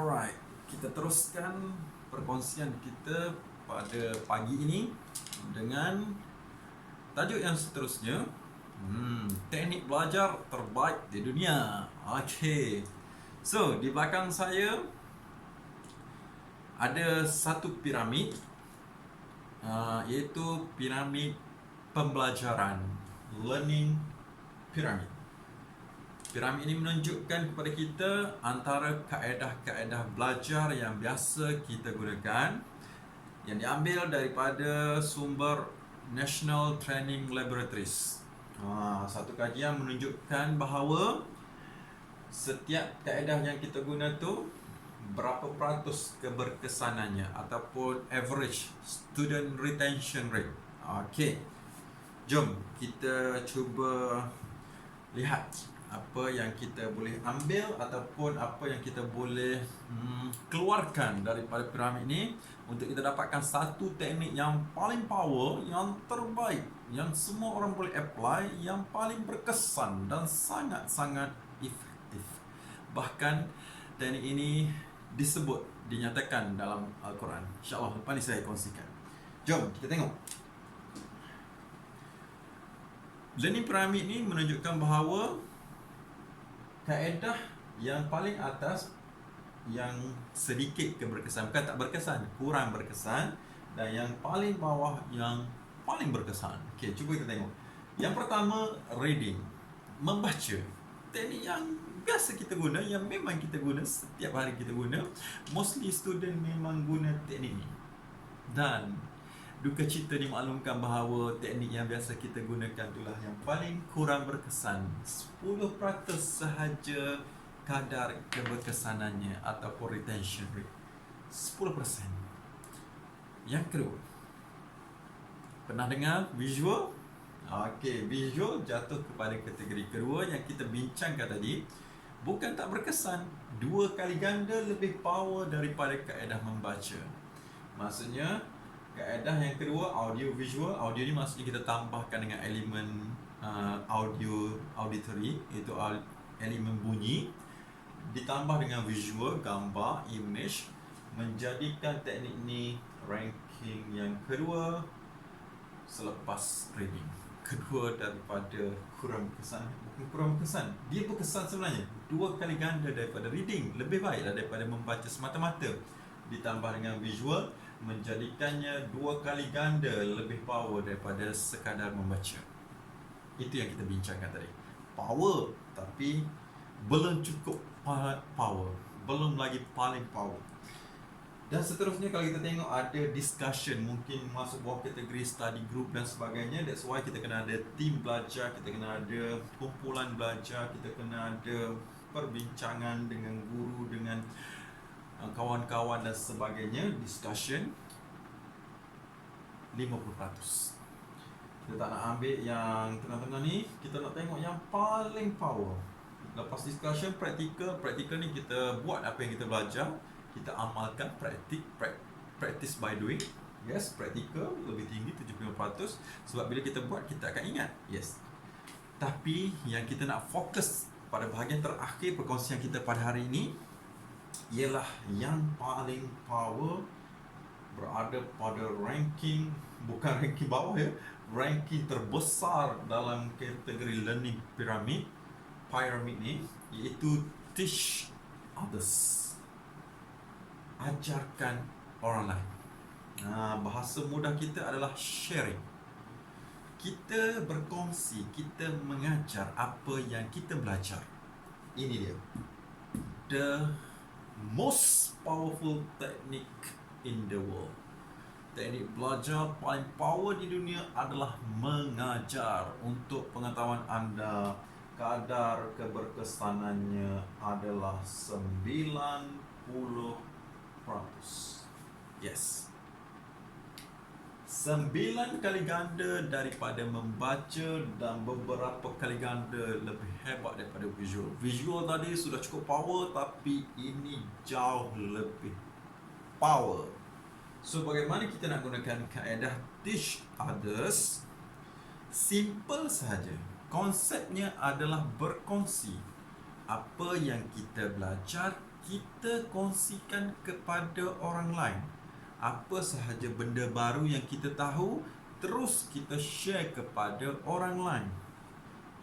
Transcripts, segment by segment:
Alright, kita teruskan perkongsian kita pada pagi ini dengan tajuk yang seterusnya. Teknik belajar terbaik di dunia. Okay, so di belakang saya ada satu piramid, iaitu piramid pembelajaran, learning pyramid. Piramid ini menunjukkan kepada kita antara kaedah-kaedah belajar yang biasa kita gunakan, yang diambil daripada sumber National Training Laboratories. Satu kajian menunjukkan bahawa setiap kaedah yang kita guna tu berapa peratus keberkesanannya ataupun average student retention rate. Okey, jom kita cuba lihat apa yang kita boleh ambil ataupun apa yang kita boleh keluarkan daripada piramid ini untuk kita dapatkan satu teknik yang paling power, yang terbaik, yang semua orang boleh apply, yang paling berkesan dan sangat-sangat efektif. Bahkan teknik ini disebut, dinyatakan dalam Al-Quran. InsyaAllah lepas ni saya kongsikan. Jom kita tengok. Learning pyramid ni menunjukkan bahawa kaedah yang paling atas yang sedikit keberkesan, bukan tak berkesan, kurang berkesan, dan yang paling bawah yang paling berkesan. Okey, cuba kita tengok. Yang pertama, reading, membaca. Teknik yang biasa kita guna, yang memang kita guna setiap hari kita guna. Mostly student memang guna teknik ni. Dan duka cita dimaklumkan bahawa teknik yang biasa kita gunakan itulah yang paling kurang berkesan. 10% sahaja kadar keberkesanannya ataupun retention rate. 10%. Yang kedua, pernah dengar visual? Okey, visual jatuh kepada kategori kedua yang kita bincangkan tadi. Bukan tak berkesan, 2 kali ganda lebih power daripada kaedah membaca. Maksudnya kaedah yang kedua, audio visual. Audio ni maksudnya kita tambahkan dengan elemen auditory, iaitu elemen bunyi, ditambah dengan visual, gambar, image, menjadikan teknik ni ranking yang kedua selepas reading. Kedua daripada kurang berkesan. Bukan kurang berkesan, dia berkesan sebenarnya 2 kali ganda daripada reading. Lebih baiklah daripada membaca semata-mata. Ditambah dengan visual, menjadikannya 2 kali ganda lebih power daripada sekadar membaca. Itu yang kita bincangkan tadi. Power, tapi belum cukup power, belum lagi paling power. Dan seterusnya kalau kita tengok ada discussion, mungkin masuk bawah kategori study group dan sebagainya. That's why kita kena ada team belajar, kita kena ada kumpulan belajar, kita kena ada perbincangan dengan guru, dengan kawan-kawan dan sebagainya. Discussion 50%. Kita tak nak ambil yang tengah-tengah ni, kita nak tengok yang paling power. Lepas discussion, practical ni kita buat apa yang kita belajar, kita amalkan, practice by doing. Yes, practical lebih tinggi 75%, sebab bila kita buat kita akan ingat. Yes. Tapi yang kita nak fokus pada bahagian terakhir perkongsian kita pada hari ini ialah yang paling power, berada pada ranking, bukan ranking bawah ya, ranking terbesar dalam kategori learning pyramid ni, iaitu teach others. Ajarkan orang lain. Bahasa mudah kita adalah sharing. Kita berkongsi, kita mengajar apa yang kita belajar. Ini dia, the most powerful technique in the world. Teknik belajar paling power di dunia adalah mengajar. Untuk pengetahuan anda, kadar keberkesanannya adalah 90%. Yes, 9 kali ganda daripada membaca dan beberapa kali ganda lebih hebat daripada visual. Visual tadi sudah cukup power, tapi ini jauh lebih power. So bagaimana kita nak gunakan kaedah teach others? Simple sahaja. Konsepnya adalah berkongsi apa yang kita belajar kita kongsikan kepada orang lain. Apa sahaja benda baru yang kita tahu, terus kita share kepada orang lain.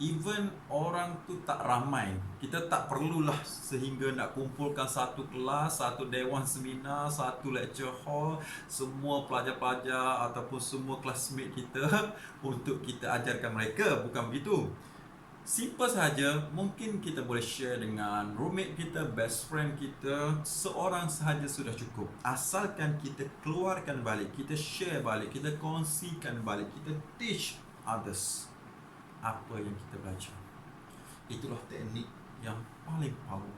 Even orang tu tak ramai, kita tak perlulah sehingga nak kumpulkan satu kelas, satu dewan seminar, satu lecture hall, semua pelajar-pelajar ataupun semua classmate kita untuk kita ajarkan mereka. Bukan begitu. Simple saja, mungkin kita boleh share dengan roommate kita, best friend kita, seorang sahaja sudah cukup. Asalkan kita keluarkan balik, kita share balik, kita kongsikan balik, kita teach others apa yang kita belajar. Itulah teknik yang paling power.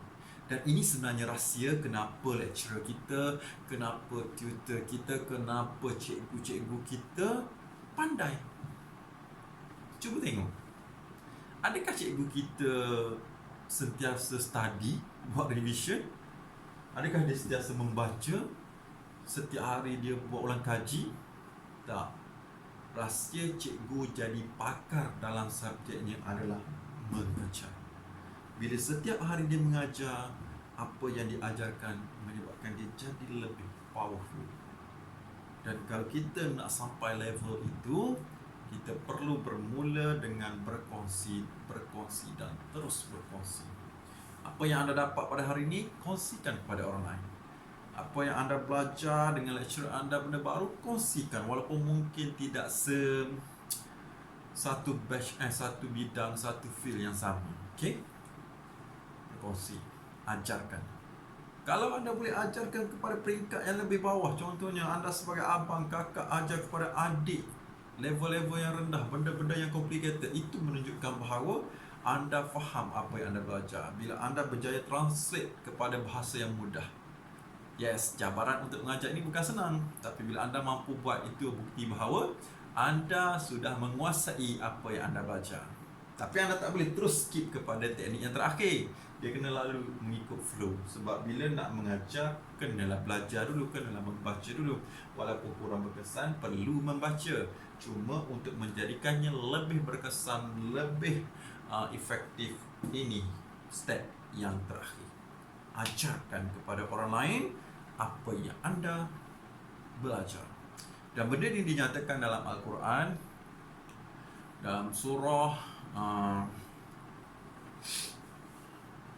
Dan ini sebenarnya rahsia kenapa lecturer kita, kenapa tutor kita, kenapa cikgu-cikgu kita pandai. Cuba tengok. Adakah cikgu kita sentiasa study, buat revision? Adakah dia sentiasa membaca? Setiap hari dia buat ulang kaji? Tak. Rahsia cikgu jadi pakar dalam subjeknya adalah mengajar. Bila setiap hari dia mengajar, apa yang diajarkan menyebabkan dia jadi lebih powerful. Dan kalau kita nak sampai level itu, kita perlu bermula dengan berkongsi dan terus berkongsi. Apa yang anda dapat pada hari ini, kongsikan kepada orang lain. Apa yang anda belajar dengan lecturer anda benda baru, kongsikan. Walaupun mungkin tidak satu batch, satu bidang, satu field yang sama. Okay? Berkongsi, ajarkan. Kalau anda boleh ajarkan kepada peringkat yang lebih bawah, contohnya anda sebagai abang, kakak ajar kepada adik level-level yang rendah, benda-benda yang complicated, itu menunjukkan bahawa anda faham apa yang anda belajar. Bila anda berjaya translate kepada bahasa yang mudah. Yes, cabaran untuk mengajar ini bukan senang, tapi bila anda mampu buat itu, bukti bahawa anda sudah menguasai apa yang anda belajar. Tapi anda tak boleh terus skip kepada teknik yang terakhir. Dia kena lalu mengikut flow. Sebab bila nak mengajar, kenalah belajar dulu, kenalah membaca dulu. Walaupun kurang berkesan, perlu membaca. Cuma untuk menjadikannya lebih berkesan, lebih efektif, ini step yang terakhir. Ajarkan kepada orang lain apa yang anda belajar. Dan benda ini dinyatakan dalam Al-Quran, dalam surah,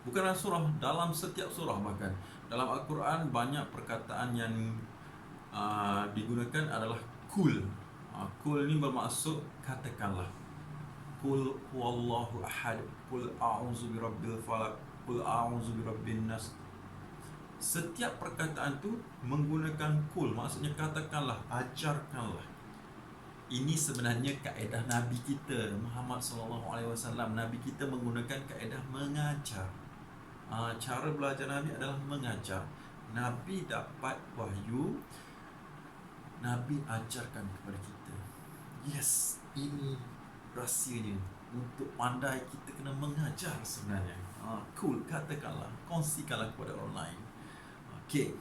bukan dalam surah, dalam setiap surah bahkan. Dalam Al-Quran banyak perkataan yang digunakan adalah kul. Kul ni bermaksud katakanlah. Kul huwallahu ahad, kul a'udzu birabbil falaq, kul a'udzu birabbin nas. Setiap perkataan tu menggunakan kul, maksudnya katakanlah, ajarkanlah. Ini sebenarnya kaedah Nabi kita Muhammad SAW. Nabi kita menggunakan kaedah mengajar. Cara belajar Nabi adalah mengajar. Nabi dapat wahyu, Nabi ajarkan kepada kita. Yes, ini rahsianya. Untuk pandai, kita kena mengajar sebenarnya. Cool, katakanlah, kongsikanlah kepada orang lain. Okay.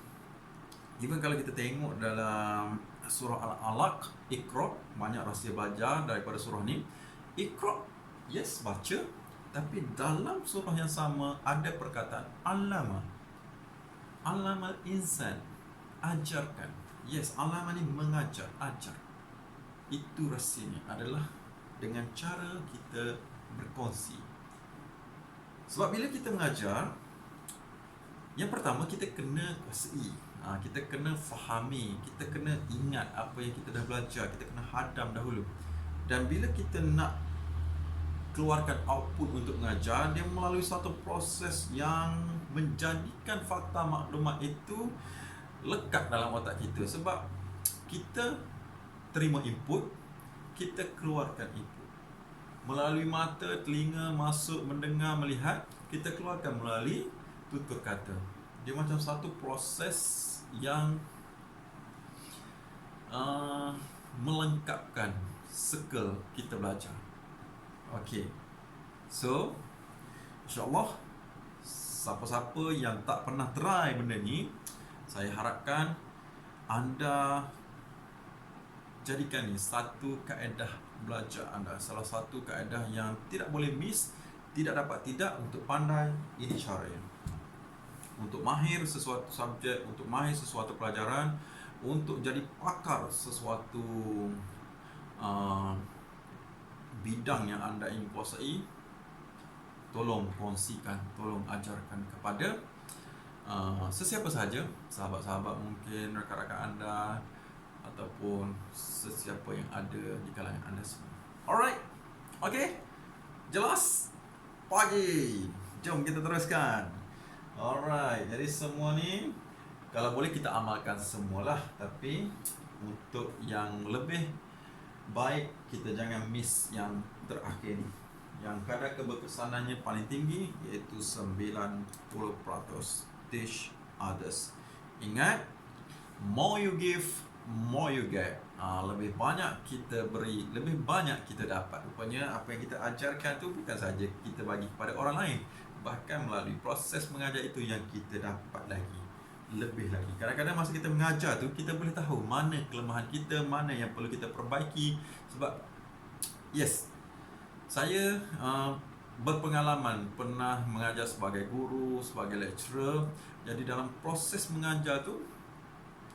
Even kalau kita tengok dalam surah Al-Alaq, Iqra, banyak rahsia belajar daripada surah ni. Iqra, yes, baca. Tapi dalam surah yang sama ada perkataan Allama. Allamal insan, ajarkan. Yes, Allama ni mengajar, ajar. Itu rahsianya adalah dengan cara kita berkongsi. Sebab bila kita mengajar, yang pertama kita kena kuasai, kita kena fahami, kita kena ingat apa yang kita dah belajar, kita kena hadam dahulu. Dan bila kita nak keluarkan output untuk mengajar, dia melalui satu proses yang menjadikan fakta maklumat itu lekat dalam otak kita. Sebab kita terima input, kita keluarkan input melalui mata, telinga, masuk, mendengar, melihat, kita keluarkan melalui tutur kata. Dia macam satu proses yang melengkapkan circle kita belajar. Okay, so InsyaAllah siapa-siapa yang tak pernah try benda ni, saya harapkan anda jadikan ni satu kaedah belajar anda, salah satu kaedah yang tidak boleh miss, tidak dapat tidak untuk pandai. Ini caranya. untuk mahir sesuatu subjek, untuk mahir sesuatu pelajaran, untuk jadi pakar sesuatu bidang yang anda ingin kuasai, tolong kongsikan, tolong ajarkan kepada sesiapa sahaja, sahabat-sahabat mungkin, rakan-rakan anda, ataupun sesiapa yang ada di kalangan anda semua. Alright, okay, jelas? Pagi, jom kita teruskan. Alright, jadi semua ni kalau boleh kita amalkan semualah, tapi untuk yang lebih baik kita jangan miss yang terakhir ni, yang kadar keberkesanannya paling tinggi, iaitu 90% teach others. Ingat, more you give, more you get. Lebih banyak kita beri, lebih banyak kita dapat. Rupanya apa yang kita ajarkan tu bukan saja kita bagi kepada orang lain, bahkan melalui proses mengajar itu yang kita dapat lagi, lebih lagi. Kadang-kadang masa kita mengajar tu, kita boleh tahu mana kelemahan kita, mana yang perlu kita perbaiki. Sebab yes, saya berpengalaman pernah mengajar sebagai guru, sebagai lecturer. Jadi dalam proses mengajar tu,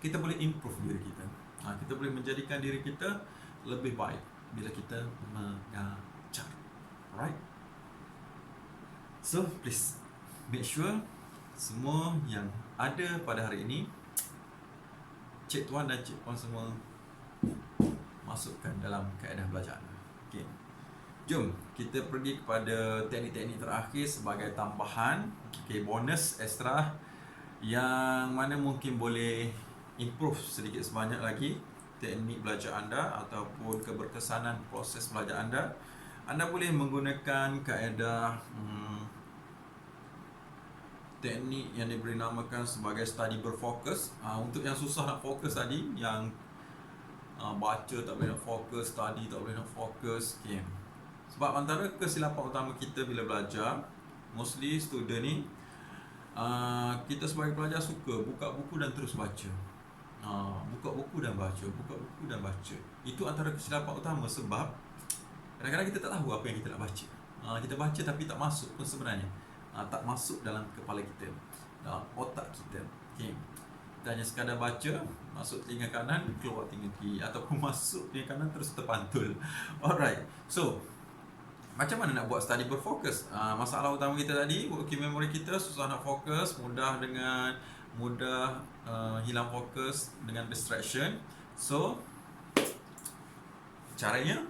kita boleh improve diri kita. Kita boleh menjadikan diri kita lebih baik bila kita mengajar. Alright? So, please make sure semua yang ada pada hari ini, Cik Tuan dan Cik Puan semua masukkan dalam kaedah belajar. Okay. Jom kita pergi kepada teknik-teknik terakhir sebagai tambahan, okay, bonus extra yang mana mungkin boleh improve sedikit sebanyak lagi teknik belajar anda ataupun keberkesanan proses belajar anda. Anda boleh menggunakan kaedah teknik yang diberi namakan sebagai study berfokus. Untuk yang susah nak fokus tadi, yang baca tak boleh nak fokus, study tak boleh nak fokus, okay. Sebab antara kesilapan utama kita bila belajar, mostly student ni, kita sebagai pelajar suka buka buku dan terus baca. Buka buku dan baca, buka buku dan baca. Itu antara kesilapan utama, sebab kadang-kadang kita tak tahu apa yang kita nak baca. Kita baca tapi tak masuk pun sebenarnya. Tak masuk dalam kepala kita, dalam otak kita. Okay. Kita hanya sekadar baca, masuk telinga kanan, keluar telinga kiri, ataupun masuk telinga kanan terus terpantul. Alright, so macam mana nak buat study berfokus? Masalah utama kita tadi, working memory kita susah nak fokus, mudah hilang fokus dengan distraction. So caranya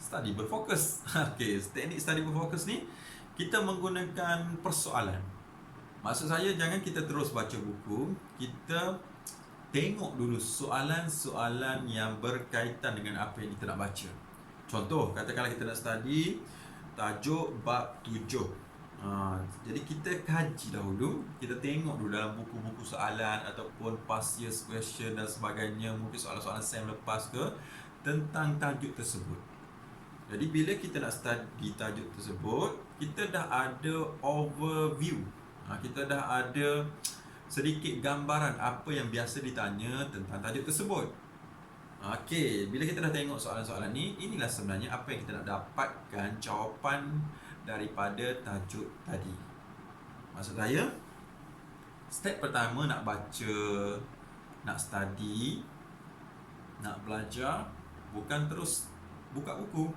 study berfokus. Okay, teknik study berfokus ni kita menggunakan persoalan. Maksud saya, jangan kita terus baca buku, kita tengok dulu soalan-soalan yang berkaitan dengan apa yang kita nak baca. Contoh, katakanlah kita nak study tajuk bab 7. Jadi kita kaji dahulu, kita tengok dulu dalam buku-buku soalan ataupun past year's question dan sebagainya, mungkin soalan-soalan SEM lepas ke, tentang tajuk tersebut. Jadi bila kita nak study tajuk tersebut, kita dah ada overview, kita dah ada sedikit gambaran apa yang biasa ditanya tentang tajuk tersebut. Okey, bila kita dah tengok soalan-soalan ni, inilah sebenarnya apa yang kita nak dapatkan jawapan daripada tajuk tadi. Maksud saya, step pertama nak baca, nak study, nak belajar, bukan terus buka buku,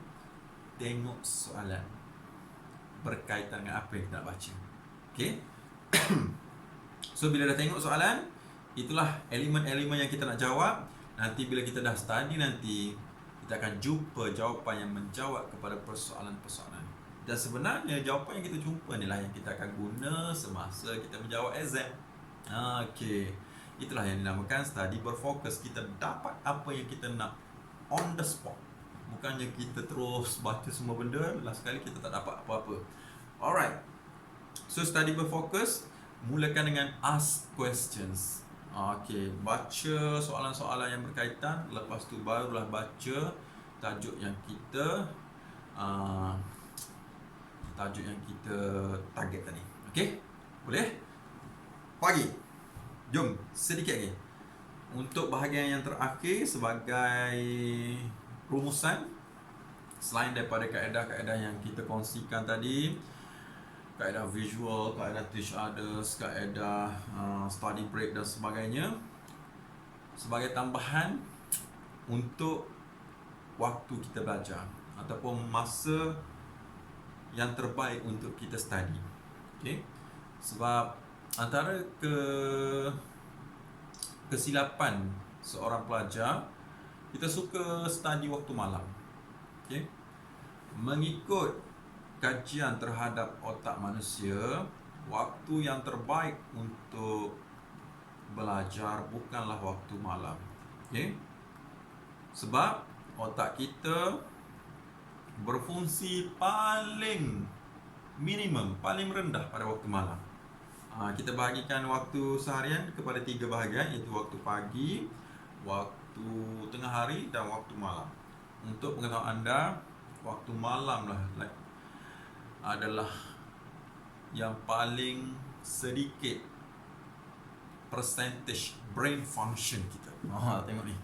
tengok soalan berkaitan dengan apa yang kita nak baca. Okay. So bila dah tengok soalan, itulah elemen-elemen yang kita nak jawab. Nanti bila kita dah study, nanti kita akan jumpa jawapan yang menjawab kepada persoalan-persoalan. Dan sebenarnya jawapan yang kita jumpa inilah yang kita akan guna semasa kita menjawab exam. Okay. Itulah yang dinamakan study berfokus. Kita dapat apa yang kita nak on the spot. Bukannya kita terus baca semua benda, last kali kita tak dapat apa-apa. Alright. So study berfokus, mulakan dengan ask questions. Okay, baca soalan-soalan yang berkaitan, lepas tu barulah baca tajuk yang kita target tadi. Okay, boleh? Pagi. Jom sedikit lagi untuk bahagian yang terakhir sebagai rumusan. Selain daripada kaedah-kaedah yang kita kongsikan tadi, kaedah visual, kaedah teach others, kaedah study break dan sebagainya, sebagai tambahan untuk waktu kita belajar ataupun masa yang terbaik untuk kita study. Okay? Sebab antara kesilapan seorang pelajar, kita suka study waktu malam. Okay? Mengikut kajian terhadap otak manusia, waktu yang terbaik untuk belajar bukanlah waktu malam. Okay? Sebab otak kita berfungsi paling minimum, paling rendah pada waktu malam. Kita bahagikan waktu seharian kepada 3 bahagian, iaitu waktu pagi, waktu tengah hari dan waktu malam. Untuk pengetahuan anda, waktu malam lah adalah yang paling sedikit percentage brain function kita. Tengok ni,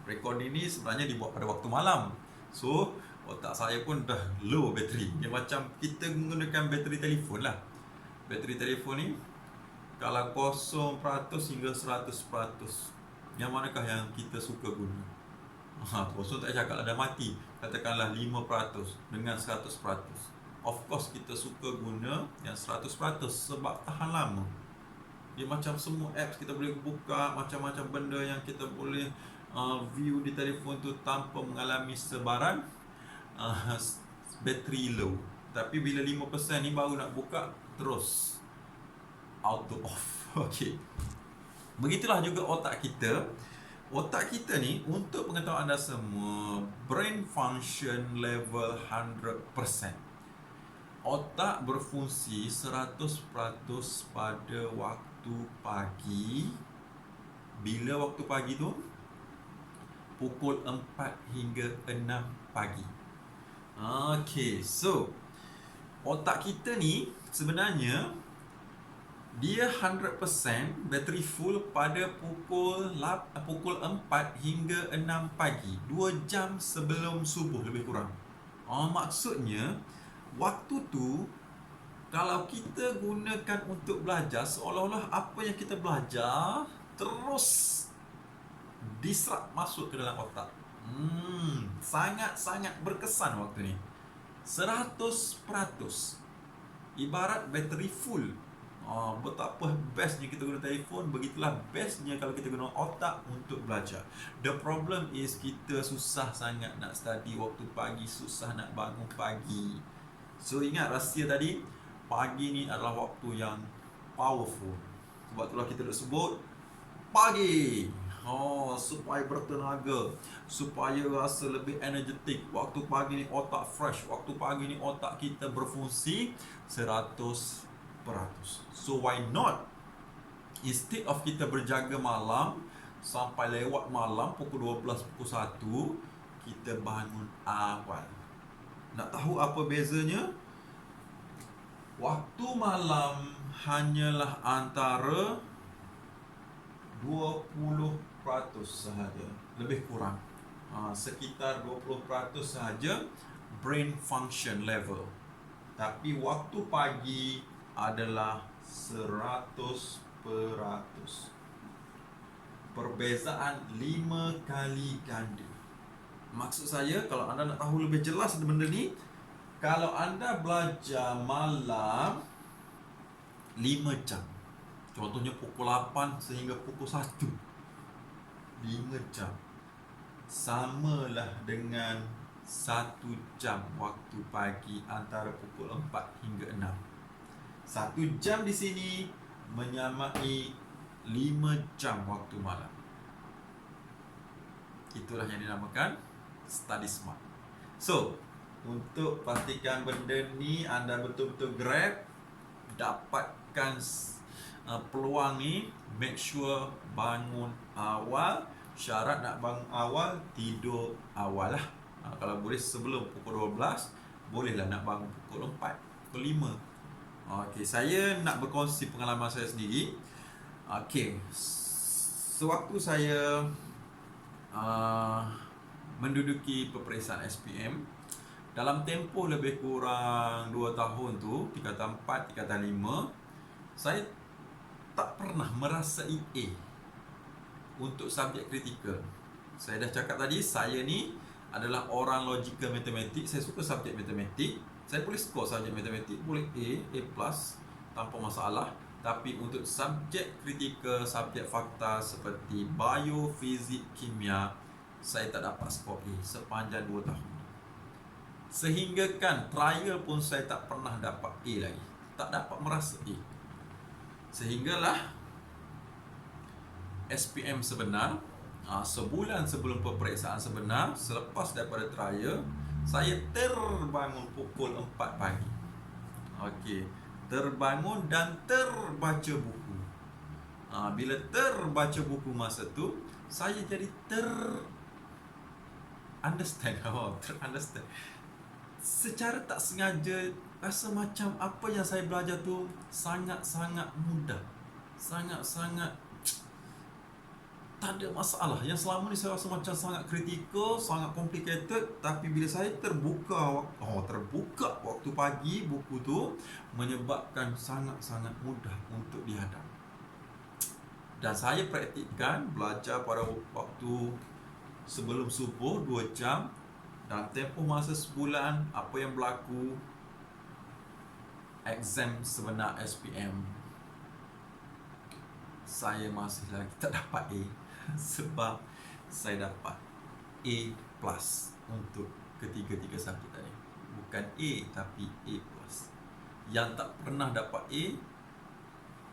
rekod ini sebenarnya dibuat pada waktu malam. So otak saya pun dah low bateri. Dia macam kita menggunakan bateri telefon lah. Bateri telefon ni kalau 0% hingga 100%, yang manakah yang kita suka guna? Kosong tak cakap lah, dah mati. Katakanlah 5% dengan 100%. Of course kita suka guna yang 100% sebab tahan lama. Dia macam semua apps kita boleh buka, macam-macam benda yang kita boleh view di telefon tu tanpa mengalami sebaran bateri low. Tapi bila 5% ni baru nak buka, terus auto off. Okey. Begitulah juga otak kita. Otak kita ni, untuk pengetahuan anda semua, brain function level 100%. Otak berfungsi 100% pada waktu pagi. Bila waktu pagi tu? Pukul 4 hingga 6 pagi. Okay, so otak kita ni sebenarnya dia 100% bateri full pada pukul 4 hingga 6 pagi, 2 jam sebelum subuh lebih kurang. Maksudnya waktu tu kalau kita gunakan untuk belajar, seolah-olah apa yang kita belajar terus disrupt masuk ke dalam otak. Sangat-sangat berkesan waktu ni. 100%. Ibarat bateri full. Betapa bestnya kita guna telefon, begitulah bestnya kalau kita guna otak untuk belajar. The problem is kita susah sangat nak study waktu pagi, susah nak bangun pagi. So ingat rahsia tadi, pagi ni adalah waktu yang powerful. Sebab itulah kita dah sebut pagi. Supaya bertenaga, supaya rasa lebih energetik. Waktu pagi ni otak fresh, waktu pagi ni otak kita berfungsi 100%. So why not, instead of kita berjaga malam sampai lewat malam pukul 12, pukul 1, kita bangun awal. Nak tahu apa bezanya? Waktu malam hanyalah antara 20% sahaja, lebih kurang sekitar 20% sahaja brain function level. Tapi waktu pagi adalah 100%. Perbezaan 5 kali ganda. Maksud saya, kalau anda nak tahu lebih jelas benda ni, kalau anda belajar malam 5 jam, contohnya pukul 8 sehingga pukul 1, 5 jam samalah dengan 1 jam waktu pagi antara pukul 4 hingga 6. 1 jam di sini menyamai 5 jam waktu malam. Itulah yang dinamakan study smart. So, untuk pastikan benda ni anda betul-betul grab, dapatkan peluang ni, make sure bangun awal. Syarat nak bangun awal, tidur awal lah. Kalau boleh sebelum pukul 12, bolehlah nak bangun pukul 4, pukul 5. Okey, saya nak berkongsi pengalaman saya sendiri. Okey, sewaktu saya menduduki peperiksaan SPM, dalam tempoh lebih kurang 2 tahun tu, tingkatan 4, tingkatan 5, saya tak pernah merasai A untuk subjek kritikal. Saya dah cakap tadi, saya ni adalah orang logical matematik. Saya suka subjek matematik. Saya boleh score subjek matematik, boleh A plus tanpa masalah. Tapi untuk subjek kritikal, subjek fakta seperti bio, fizik, kimia, saya tak dapat skor A sepanjang 2 tahun. Sehingga kan trial pun saya tak pernah dapat A lagi. Tak dapat merasa A. Sehinggalah SPM sebenar, sebulan sebelum peperiksaan sebenar, selepas daripada trial, saya terbangun pukul 4 pagi. Okey, terbangun dan terbaca buku. Bila terbaca buku masa tu, saya jadi understand. Secara tak sengaja, rasa macam apa yang saya belajar tu sangat-sangat mudah. Sangat-sangat tak ada masalah. Yang selama ni saya rasa macam sangat kritikal, sangat complicated. Tapi bila saya terbuka waktu pagi, buku tu menyebabkan sangat-sangat mudah untuk dihadap. Dan saya praktikkan belajar pada waktu sebelum subuh 2 jam. Dalam tempoh masa sebulan, apa yang berlaku, exam sebenar SPM, saya masih lagi tak dapat A. Sebab saya dapat A plus untuk ketiga-tiga subjek tadi. Bukan A, tapi A plus. Yang tak pernah dapat A,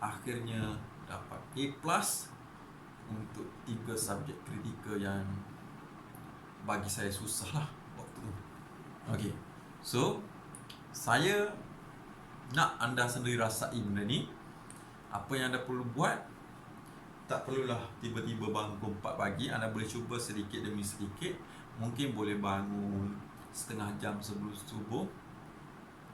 akhirnya dapat A plus untuk 3 subjek kritikal yang bagi saya susah lah waktu tu. Okay, so saya nak anda sendiri rasai benda ni. Apa yang anda perlu buat, tak perlulah tiba-tiba bangun pukul 4 pagi. Anda boleh cuba sedikit demi sedikit. Mungkin boleh bangun setengah jam sebelum subuh,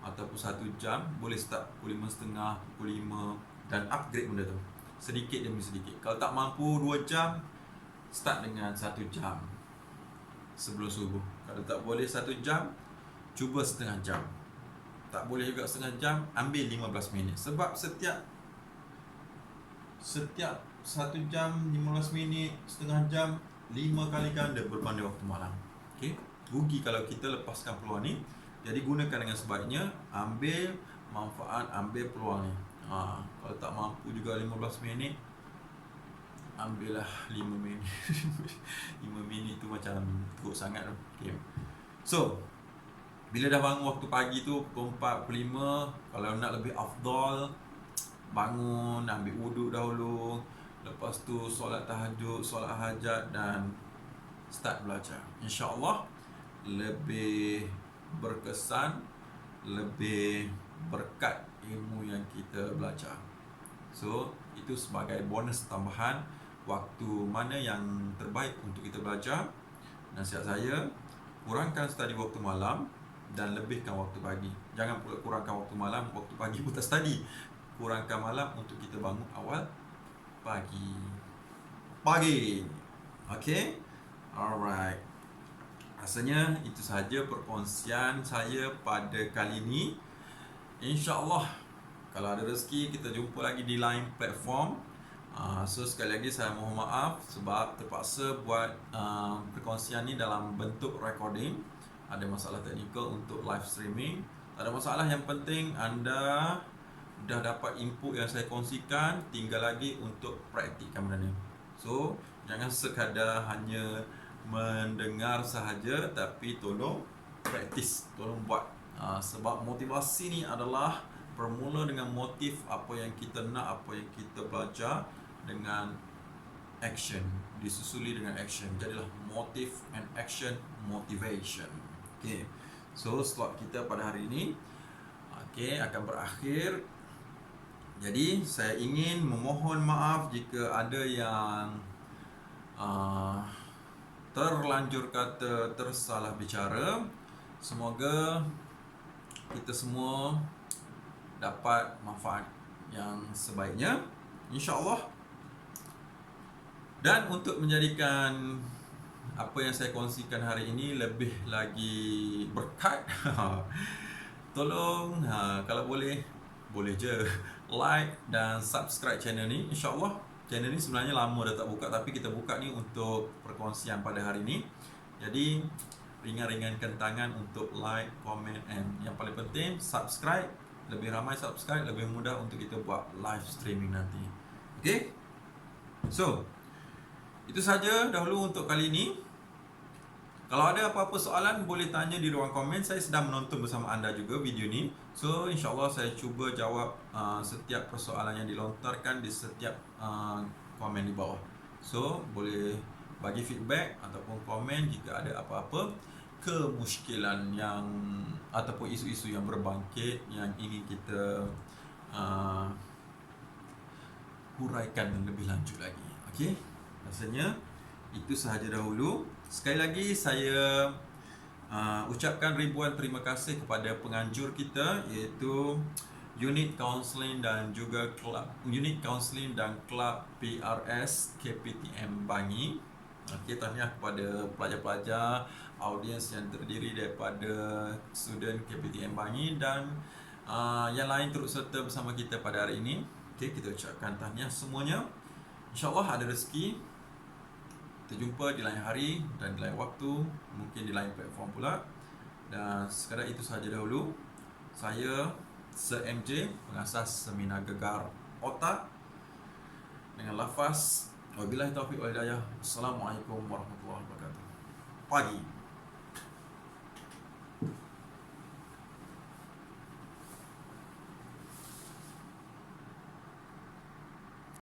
ataupun 1 jam. Boleh start pukul 5.30, pukul 5, dan upgrade benda tu sedikit demi sedikit. Kalau tak mampu 2 jam, start dengan 1 jam sebelum subuh. Kalau tak boleh 1 jam, cuba setengah jam. Tak boleh juga setengah jam, ambil 15 minit. Sebab setiap 1 jam, 15 minit, setengah jam, 5 kali ganda berbanding waktu malam. Okay? Rugi kalau kita lepaskan peluang ni. Jadi gunakan dengan sebaiknya. Ambil manfaat, ambil peluang ni. Kalau tak mampu juga 15 minit, ambillah 5 minit. 5 minit tu macam teruk sangat tu. Okay. So, bila dah bangun waktu pagi tu pukul 4, pukul 5, kalau nak lebih afdal, bangun, ambil wuduk dahulu, lepas tu solat tahajud, solat hajat, dan start belajar. InsyaAllah lebih berkesan, lebih berkat ilmu yang kita belajar. So, itu sebagai bonus tambahan. Waktu mana yang terbaik untuk kita belajar. Nasihat saya, kurangkan study waktu malam dan lebihkan waktu pagi. Jangan pula kurangkan waktu malam, waktu pagi pun tak study. Kurangkan malam untuk kita bangun awal pagi. Okay? Alright. Rasanya itu sahaja perkongsian saya pada kali ini. InsyaAllah kalau ada rezeki kita jumpa lagi di lain platform. So sekali lagi saya mohon maaf sebab terpaksa buat perkongsian ni dalam bentuk recording. Ada masalah teknikal untuk live streaming. Tak ada masalah, yang penting anda dah dapat input yang saya kongsikan. Tinggal lagi untuk praktikkan benda ni. So jangan sekadar hanya mendengar sahaja, tapi tolong praktis, tolong buat. Sebab motivasi ni adalah bermula dengan motif, apa yang kita nak, apa yang kita belajar, dengan action, disusuli dengan action. Jadilah motive and action motivation. Okay. So slot kita pada hari ini akan berakhir. Jadi saya ingin memohon maaf jika ada yang terlanjur kata, tersalah bicara. Semoga kita semua dapat manfaat yang sebaiknya, InsyaAllah. Dan untuk menjadikan apa yang saya kongsikan hari ini lebih lagi berkat. Tolong kalau boleh je like dan subscribe channel ni. InsyaAllah channel ni sebenarnya lama dah tak buka, tapi kita buka ni untuk perkongsian pada hari ni. Jadi ringan-ringankan tangan untuk like, comment, and yang paling penting subscribe. Lebih ramai subscribe, lebih mudah untuk kita buat live streaming nanti. Okay? So, itu saja dahulu untuk kali ini. Kalau ada apa-apa soalan, boleh tanya di ruang komen. Saya sedang menonton bersama anda juga video ni. So, insyaAllah saya cuba jawab setiap persoalan yang dilontarkan di setiap komen di bawah. So, boleh bagi feedback ataupun komen jika ada apa-apa kemusykilan yang ataupun isu-isu yang berbangkit yang ingin kita huraikan lebih lanjut lagi. Okey, rasanya itu sahaja dahulu. Sekali lagi saya ucapkan ribuan terima kasih kepada penganjur kita, iaitu Unit Counselling dan juga Unit Counselling dan Kelab PRS KPTM Bangi. Okey, tahniah kepada pelajar-pelajar, audiens yang terdiri daripada student KPTM Bangi dan yang lain turut serta bersama kita pada hari ini. Okey, kita ucapkan tahniah semuanya. InsyaAllah ada rezeki. Kita jumpa di lain hari dan di lain waktu, mungkin di lain platform pula. Dan sekadar itu sahaja dahulu. Saya Sir MJ, pengasas Seminar Gegar Otak, dengan lafaz wabillahi taufiq wal hidayah. Assalamualaikum warahmatullahi wabarakatuh. Pagi.